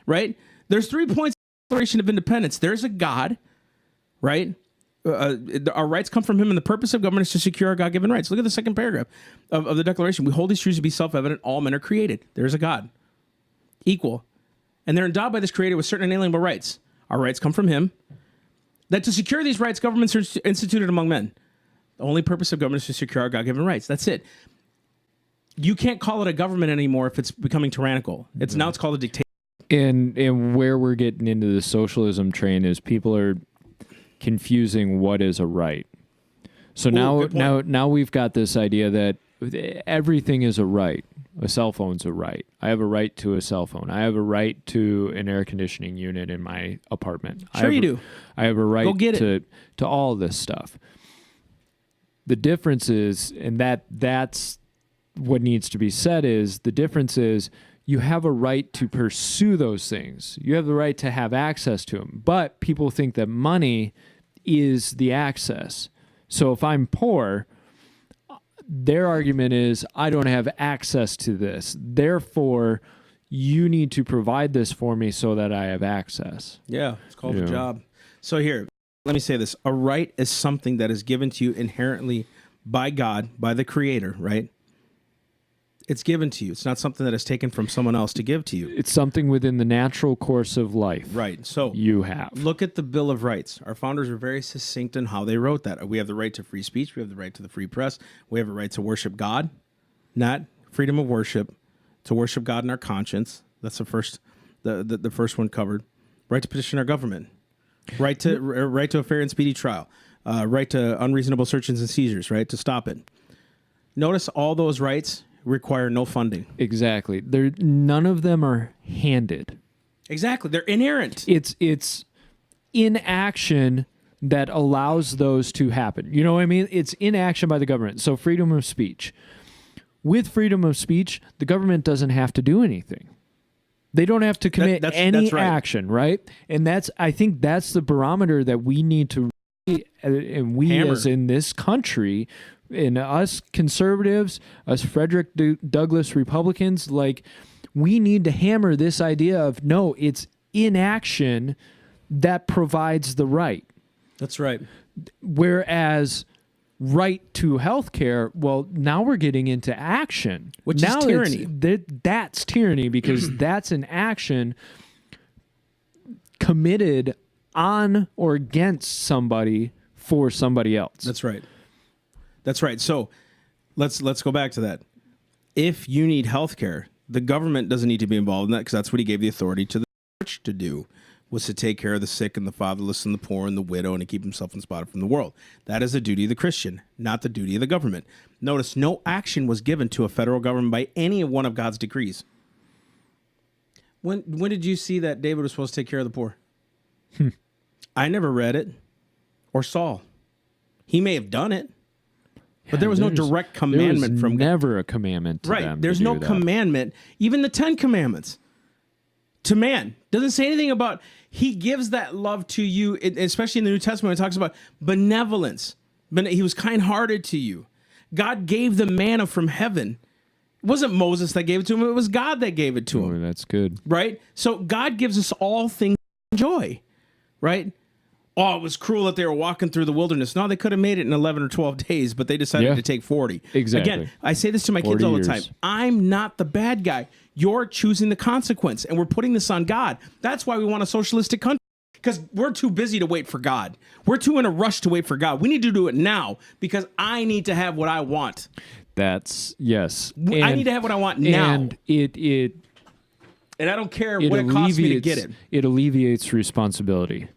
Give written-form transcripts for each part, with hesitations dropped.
right? There's 3 points of the Declaration of Independence. There's a God, right? Our rights come from him, and the purpose of government is to secure our God-given rights. Look at the second paragraph of the Declaration. We hold these truths to be self-evident. All men are created. There's a God. Equal. And they're endowed by this creator with certain inalienable rights. Our rights come from him. That to secure these rights, governments are instituted among men. The only purpose of government is to secure our God-given rights. That's it. You can't call it a government anymore if it's becoming tyrannical. Now it's called a dictatorship. And where we're getting into the socialism train is people are confusing what is a right. So now we've got this idea that everything is a right. A cell phone's a right. I have a right to a cell phone. I have a right to an air conditioning unit in my apartment. Sure you do. I have a right Go get to all this stuff. The difference is, and that's what needs to be said, is the difference is you have a right to pursue those things. You have the right to have access to them. But people think that money is the access. So if I'm poor, their argument is, I don't have access to this. Therefore, you need to provide this for me so that I have access. Yeah, it's called a job. So here, let me say this. A right is something that is given to you inherently by God, by the Creator, right? It's given to you. It's not something that is taken from someone else to give to you. It's something within the natural course of life. Right. So you have. Look at the Bill of Rights. Our founders were very succinct in how they wrote that. We have the right to free speech. We have the right to the free press. We have a right to worship God, not freedom of worship, to worship God in our conscience. That's the first one covered. Right to petition our government. Right to a fair and speedy trial. Right to unreasonable searches and seizures. Right to stop it. Notice all those rights require no funding. Exactly. None of them are handed. Exactly. They're inerrant. It's inaction that allows those to happen. You know what I mean? It's inaction by the government. So freedom of speech. With freedom of speech, the government doesn't have to do anything. They don't have to commit any action, right? And I think that's the barometer that we need to, and we hammer. As in this country, and us conservatives, us Frederick Douglass Republicans, like, we need to hammer this idea of, no, it's inaction that provides the right. That's right. Whereas right to health care, well, now we're getting into action. Which now is tyranny. That's tyranny because that's an action committed on or against somebody for somebody else. That's right. That's right. So let's go back to that. If you need health care, the government doesn't need to be involved in that because that's what he gave the authority to the church to do, was to take care of the sick and the fatherless and the poor and the widow and to keep himself unspotted from the world. That is the duty of the Christian, not the duty of the government. Notice no action was given to a federal government by any one of God's decrees. When did you see that David was supposed to take care of the poor? I never read it or saw. He may have done it. But there was no direct commandment from God. Never a commandment to them. There's no commandment. Even the 10 commandments to man doesn't say anything about, he gives that love to you, especially in the New Testament. It talks about benevolence. He was kind-hearted to you. God gave the manna from heaven. It wasn't Moses that gave it to him. It was God that gave it to him. That's good. Right? So God gives us all things to enjoy. Right? Oh, it was cruel that they were walking through the wilderness. No, they could have made it in 11 or 12 days, but they decided to take 40. Exactly. Again, I say this to my kids all the time. I'm not the bad guy. You're choosing the consequence, and we're putting this on God. That's why we want a socialistic country, because we're too busy to wait for God. We're too in a rush to wait for God. We need to do it now because I need to have what I want. Yes. I need to have what I want now. And and I don't care what it costs me to get it. It alleviates responsibility.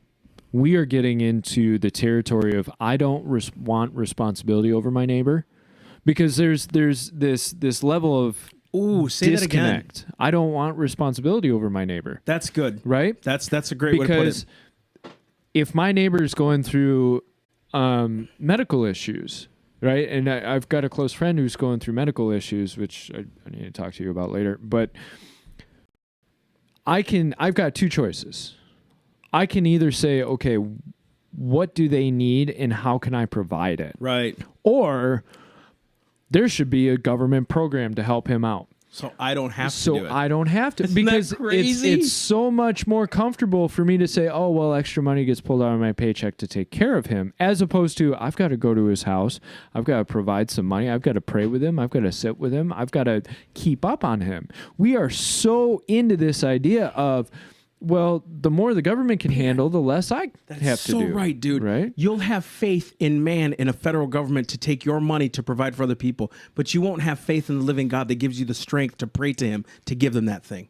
We are getting into the territory of I don't want responsibility over my neighbor, because there's this level of say disconnect. That again. I don't want responsibility over my neighbor. That's good, right? That's a great way to put it. If my neighbor is going through medical issues, right, and I've got a close friend who's going through medical issues, which I need to talk to you about later, but I've got two choices. I can either say, okay, what do they need and how can I provide it? Right. Or there should be a government program to help him out. So I don't have to so do it. I don't have to. Isn't that because crazy? it's so much more comfortable for me to say, oh, well, extra money gets pulled out of my paycheck to take care of him, as opposed to I've got to go to his house. I've got to provide some money. I've got to pray with him. I've got to sit with him. I've got to keep up on him. We are so into this idea of, well, the more the government can handle, the less I have to so do. right, dude. Right? You'll have faith in man, in a federal government, to take your money to provide for other people, but you won't have faith in the living God that gives you the strength to pray to him to give them that thing.